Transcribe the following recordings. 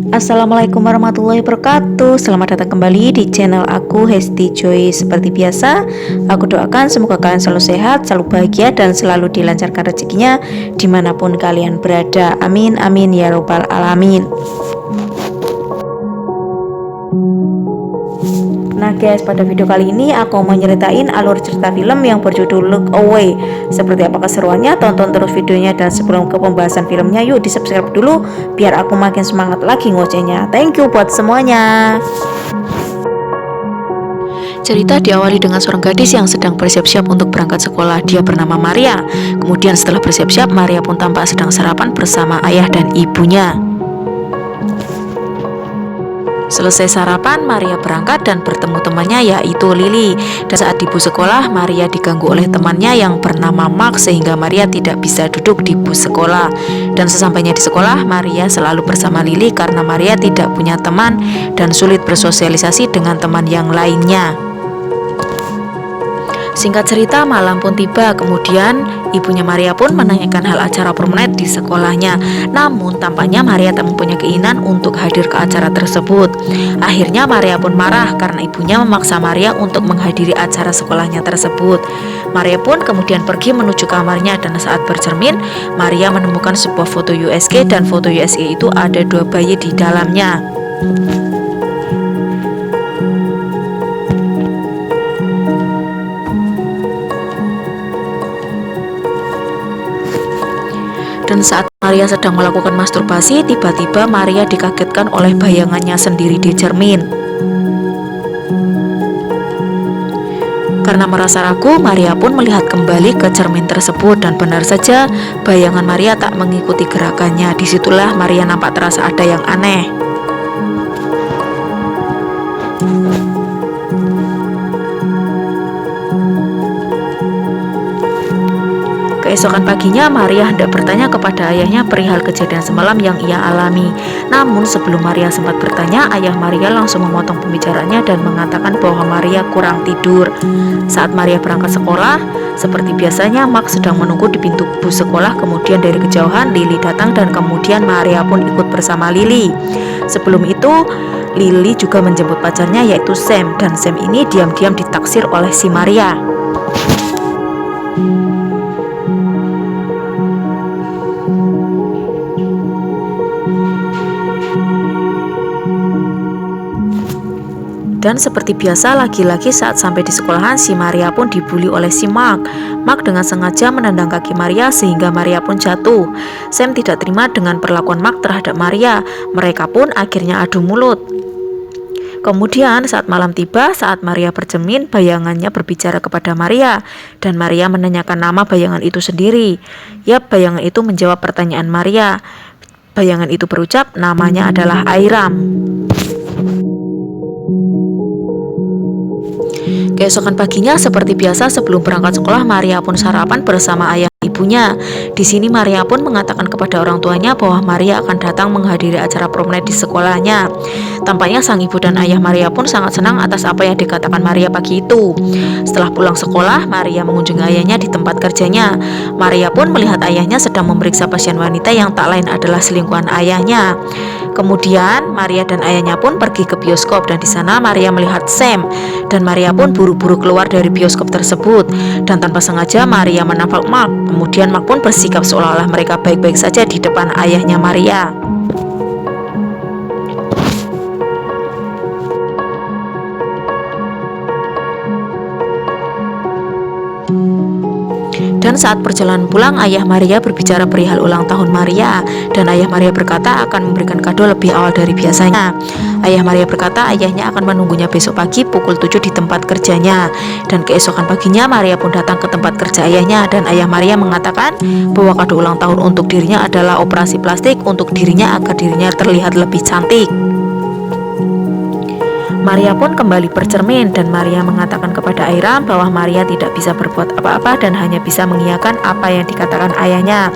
Assalamualaikum warahmatullahi wabarakatuh. Selamat datang kembali di channel aku, Hesti Joy. Seperti biasa, aku doakan semoga kalian selalu sehat, selalu bahagia, dan selalu dilancarkan rezekinya dimanapun kalian berada. Amin amin ya robbal alamin. Nah guys, pada video kali ini aku mau nyeritain alur cerita film yang berjudul Look Away. Seperti apa keseruannya? Tonton terus videonya, dan sebelum ke pembahasan filmnya, yuk di subscribe dulu biar aku makin semangat lagi ngocehnya. Thank you buat semuanya. Cerita diawali dengan seorang gadis yang sedang bersiap-siap untuk berangkat sekolah. Dia bernama Maria. Kemudian setelah bersiap-siap, Maria pun tampak sedang sarapan bersama ayah dan ibunya. Selesai sarapan, Maria berangkat dan bertemu temannya, yaitu Lily. Dan saat di bus sekolah, Maria diganggu oleh temannya yang bernama Mark, sehingga Maria tidak bisa duduk di bus sekolah. Dan sesampainya di sekolah, Maria selalu bersama Lily karena Maria tidak punya teman dan sulit bersosialisasi dengan teman yang lainnya. Singkat cerita, malam pun tiba. Kemudian ibunya Maria pun menanyakan hal acara prom night di sekolahnya. Namun tampaknya Maria tak mempunyai keinginan untuk hadir ke acara tersebut. Akhirnya Maria pun marah karena ibunya memaksa Maria untuk menghadiri acara sekolahnya tersebut. Maria pun kemudian pergi menuju kamarnya, dan saat bercermin, Maria menemukan sebuah foto USG, dan foto USG itu ada 2 bayi di dalamnya. Dan saat Maria sedang melakukan masturbasi, tiba-tiba Maria dikagetkan oleh bayangannya sendiri di cermin. Karena merasa ragu, Maria pun melihat kembali ke cermin tersebut, dan benar saja bayangan Maria tak mengikuti gerakannya. Disitulah Maria nampak terasa ada yang aneh. Keesokan paginya, Maria hendak bertanya kepada ayahnya perihal kejadian semalam yang ia alami. Namun sebelum Maria sempat bertanya, ayah Maria langsung memotong pembicaraannya dan mengatakan bahwa Maria kurang tidur. Saat Maria berangkat sekolah, seperti biasanya Mark sedang menunggu di pintu bus sekolah. Kemudian dari kejauhan Lily datang, dan kemudian Maria pun ikut bersama Lily. Sebelum itu, Lily juga menjemput pacarnya, yaitu Sam, dan Sam ini diam-diam ditaksir oleh si Maria. Dan seperti biasa, lagi-lagi saat sampai di sekolahan, si Maria pun dibully oleh si Mark. Mark dengan sengaja menendang kaki Maria sehingga Maria pun jatuh. Sam tidak terima dengan perlakuan Mark terhadap Maria. Mereka pun akhirnya adu mulut. Kemudian saat malam tiba, saat Maria bercermin, bayangannya berbicara kepada Maria, dan Maria menanyakan nama bayangan itu sendiri. Yap, bayangan itu menjawab pertanyaan Maria. Bayangan itu berucap namanya adalah Airam. Keesokan paginya, seperti biasa sebelum berangkat sekolah, Maria pun sarapan bersama ayah ibunya. Di sini Maria pun mengatakan kepada orang tuanya bahwa Maria akan datang menghadiri acara prom night di sekolahnya. Tampaknya sang ibu dan ayah Maria pun sangat senang atas apa yang dikatakan Maria pagi itu. Setelah pulang sekolah, Maria mengunjungi ayahnya di tempat kerjanya. Maria pun melihat ayahnya sedang memeriksa pasien wanita yang tak lain adalah selingkuhan ayahnya. Kemudian Maria dan ayahnya pun pergi ke bioskop, dan di sana Maria melihat Sam, dan Maria pun buru-buru keluar dari bioskop tersebut. Dan tanpa sengaja Maria menabrak Mark. Kemudian Mark pun bersikap seolah-olah mereka baik-baik saja di depan ayahnya Maria. Dan saat perjalanan pulang, ayah Maria berbicara perihal ulang tahun Maria, dan ayah Maria berkata akan memberikan kado lebih awal dari biasanya. Ayah Maria berkata ayahnya akan menunggunya besok pagi pukul 7 di tempat kerjanya. Dan keesokan paginya Maria pun datang ke tempat kerja ayahnya, dan ayah Maria mengatakan bahwa kado ulang tahun untuk dirinya adalah operasi plastik untuk dirinya agar dirinya terlihat lebih cantik. Maria pun kembali bercermin dan Maria mengatakan kepada Airam bahwa Maria tidak bisa berbuat apa-apa dan hanya bisa mengiyakan apa yang dikatakan ayahnya.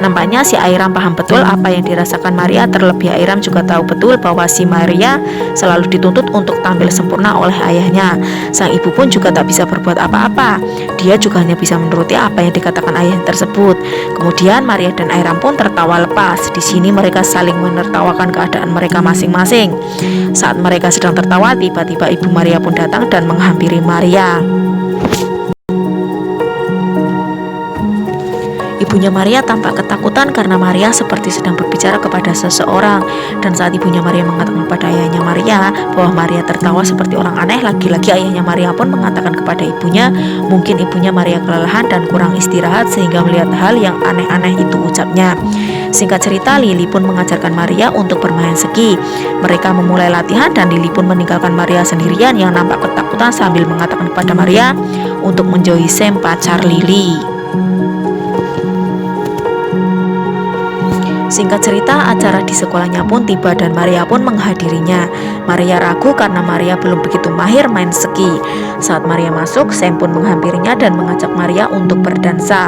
Nampaknya si Airam paham betul apa yang dirasakan Maria, terlebih Airam juga tahu betul bahwa si Maria selalu dituntut untuk tampil sempurna oleh ayahnya. Sang ibu pun juga tak bisa berbuat apa-apa. Dia juga hanya bisa menuruti apa yang dikatakan ayah tersebut. Kemudian Maria dan Airam pun tertawa lepas. Di sini mereka saling menertawakan keadaan mereka masing-masing. Saat mereka sedang tertawa, tiba-tiba ibu Maria pun datang dan menghampiri Maria. Ibunya Maria tampak ketakutan karena Maria seperti sedang berbicara kepada seseorang. Dan saat ibunya Maria mengatakan kepada ayahnya Maria bahwa Maria tertawa seperti orang aneh, lagi-lagi ayahnya Maria pun mengatakan kepada ibunya, mungkin ibunya Maria kelelahan dan kurang istirahat sehingga melihat hal yang aneh-aneh itu, ucapnya. Singkat cerita, Lily pun mengajarkan Maria untuk bermain ski. Mereka memulai latihan dan Lily pun meninggalkan Maria sendirian yang nampak ketakutan sambil mengatakan kepada Maria untuk menjauhi Sam, pacar Lily. Singkat cerita, acara di sekolahnya pun tiba dan Maria pun menghadirinya. Maria ragu karena Maria belum begitu mahir main ski. Saat Maria masuk, Sam pun menghampirinya dan mengajak Maria untuk berdansa.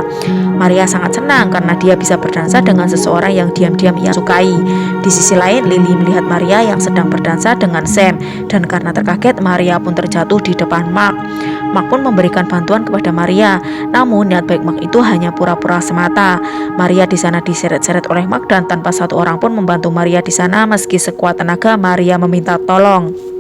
Maria sangat senang karena dia bisa berdansa dengan seseorang yang diam-diam ia sukai. Di sisi lain, Lily melihat Maria yang sedang berdansa dengan Sam, dan karena terkaget, Maria pun terjatuh di depan Mark. Mark pun memberikan bantuan kepada Maria, namun niat baik Mark itu hanya pura-pura semata. Maria di sana diseret-seret oleh Mark dan tanpa satu orang pun membantu Maria di sana. Meski sekuat tenaga, Maria meminta tolong.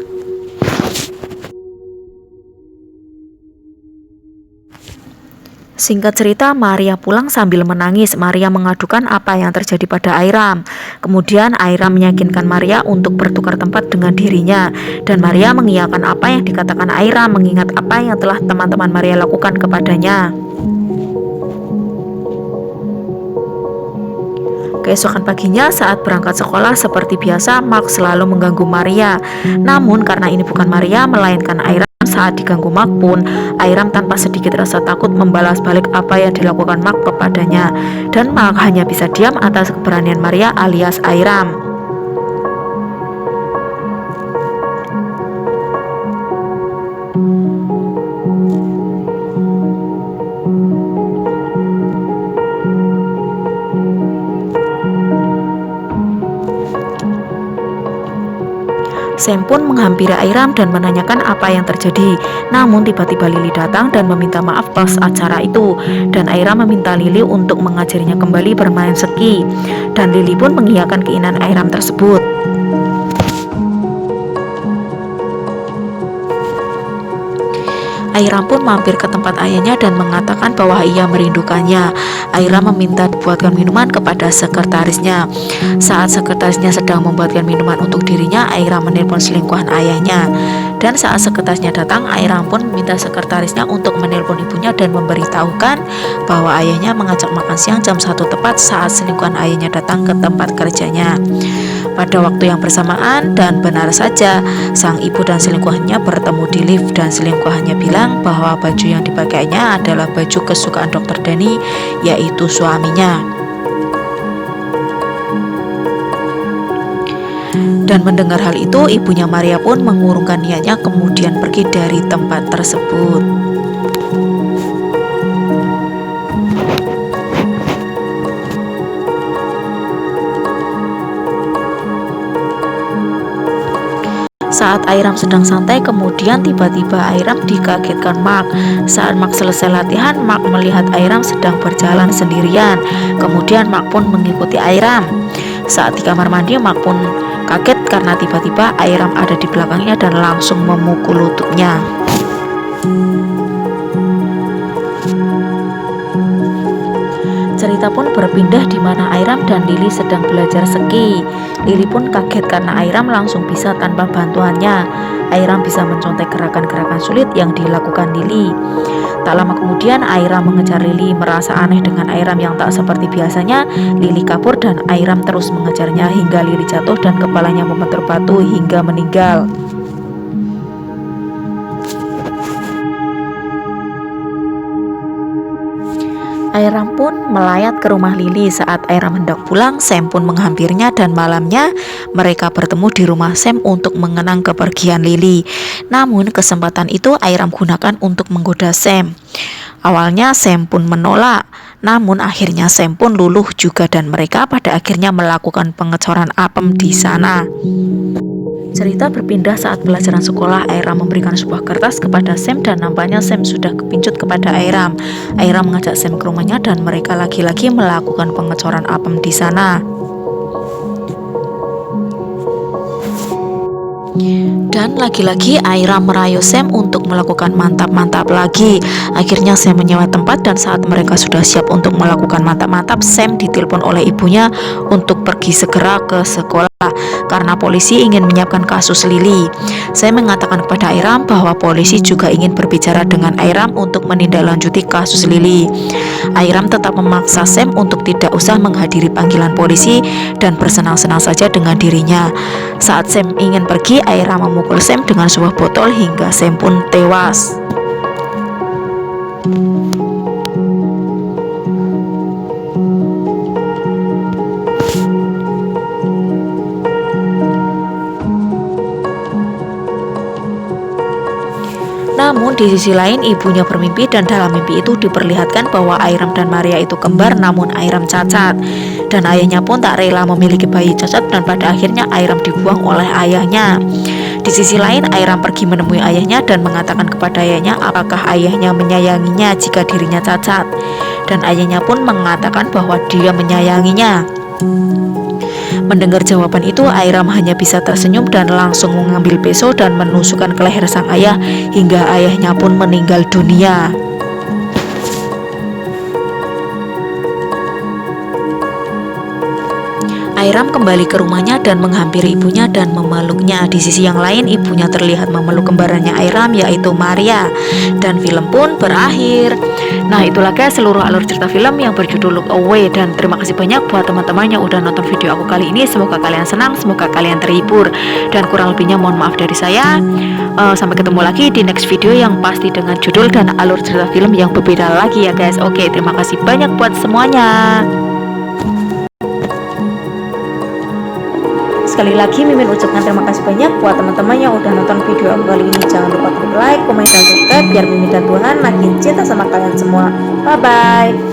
Singkat cerita, Maria pulang sambil menangis. Maria mengadukan apa yang terjadi pada Airam. Kemudian Airam meyakinkan Maria untuk bertukar tempat dengan dirinya, dan Maria mengiyakan apa yang dikatakan Airam, mengingat apa yang telah teman-teman Maria lakukan kepadanya. Keesokan paginya saat berangkat sekolah, seperti biasa Mark selalu mengganggu Maria. Namun karena ini bukan Maria melainkan Airam, saat diganggu Mark pun Airam tanpa sedikit rasa takut membalas balik apa yang dilakukan Mark kepadanya. Dan Mark hanya bisa diam atas keberanian Maria alias Airam. Sam pun menghampiri Airam dan menanyakan apa yang terjadi. Namun tiba-tiba Lily datang dan meminta maaf pas acara itu, dan Airam meminta Lily untuk mengajarinya kembali bermain ski. Dan Lily pun mengiyakan keinginan Airam tersebut. Airam pun mampir ke tempat ayahnya dan mengatakan bahwa ia merindukannya. Airam meminta dibuatkan minuman kepada sekretarisnya. Saat sekretarisnya sedang membuatkan minuman untuk dirinya, Airam menelpon selingkuhan ayahnya. Dan saat sekretarisnya datang, Airam pun meminta sekretarisnya untuk menelpon ibunya dan memberitahukan bahwa ayahnya mengajak makan siang jam 1 tepat saat selingkuhan ayahnya datang ke tempat kerjanya. Pada waktu yang bersamaan, dan benar saja, sang ibu dan selingkuhannya bertemu di lift, dan selingkuhannya bilang bahwa baju yang dipakainya adalah baju kesukaan Dr. Dani, yaitu suaminya. Dan mendengar hal itu, ibunya Maria pun mengurungkan niatnya kemudian pergi dari tempat tersebut. Saat Airam sedang santai, kemudian tiba-tiba Airam dikagetkan Mark. Saat Mark selesai latihan, Mark melihat Airam sedang berjalan sendirian. Kemudian Mark pun mengikuti Airam. Saat di kamar mandi, Mark pun kaget karena tiba-tiba Airam ada di belakangnya dan langsung memukul lututnya. Cerita pun berpindah di mana Airam dan Lily sedang belajar ski. Lily pun kaget karena Airam langsung bisa tanpa bantuannya. Airam bisa mencontek gerakan-gerakan sulit yang dilakukan Lily. Tak lama kemudian Airam mengejar Lily. Merasa aneh dengan Airam yang tak seperti biasanya, Lily kabur dan Airam terus mengejarnya hingga Lily jatuh dan kepalanya membentur batu hingga meninggal. Airam pun melayat ke rumah Lily. Saat Airam hendak pulang, Sam pun menghampirinya dan malamnya mereka bertemu di rumah Sam untuk mengenang kepergian Lily. Namun kesempatan itu Airam gunakan untuk menggoda Sam. Awalnya Sam pun menolak, namun akhirnya Sam pun luluh juga dan mereka pada akhirnya melakukan pengecoran apem di sana. Cerita berpindah saat pelajaran sekolah. Airam memberikan sebuah kertas kepada Sam dan nampaknya Sam sudah kepincut kepada Airam. Airam mengajak Sam ke rumahnya dan mereka lagi-lagi melakukan pengecoran apem di sana. Dan lagi-lagi Airam merayu Sam untuk melakukan mantap-mantap lagi. Akhirnya Sam menyewa tempat dan saat mereka sudah siap untuk melakukan mantap-mantap, Sam ditelepon oleh ibunya untuk pergi segera ke sekolah karena polisi ingin menyiapkan kasus Lily. Sam mengatakan kepada Airam bahwa polisi juga ingin berbicara dengan Airam untuk menindaklanjuti kasus Lily. Airam tetap memaksa Sam untuk tidak usah menghadiri panggilan polisi dan bersenang-senang saja dengan dirinya. Saat Sam ingin pergi, Airam memukul Sam dengan sebuah botol hingga Sam pun tewas. Namun di sisi lain ibunya bermimpi dan dalam mimpi itu diperlihatkan bahwa Airam dan Maria itu kembar namun Airam cacat. Dan ayahnya pun tak rela memiliki bayi cacat dan pada akhirnya Airam dibuang oleh ayahnya. Di sisi lain Airam pergi menemui ayahnya dan mengatakan kepada ayahnya apakah ayahnya menyayanginya jika dirinya cacat. Dan ayahnya pun mengatakan bahwa dia menyayanginya. Mendengar jawaban itu, Airam hanya bisa tersenyum dan langsung mengambil pisau dan menusukkan ke leher sang ayah hingga ayahnya pun meninggal dunia. Airam kembali ke rumahnya dan menghampiri ibunya dan memeluknya. Di sisi yang lain, ibunya terlihat memeluk kembarannya Airam yaitu Maria. Dan film pun berakhir. Nah, itulah guys seluruh alur cerita film yang berjudul Look Away. Dan terima kasih banyak buat teman-teman yang udah nonton video aku kali ini. Semoga kalian senang, semoga kalian terhibur. Dan kurang lebihnya mohon maaf dari saya. Sampai ketemu lagi di next video yang pasti dengan judul dan alur cerita film yang berbeda lagi ya guys. Oke, terima kasih banyak buat semuanya. Sekali lagi Mimin ucapkan terima kasih banyak buat teman-teman yang udah nonton video aku kali ini. Jangan lupa klik like, komen, dan subscribe biar Mimin dan Tuhan makin cinta sama kalian semua. Bye bye.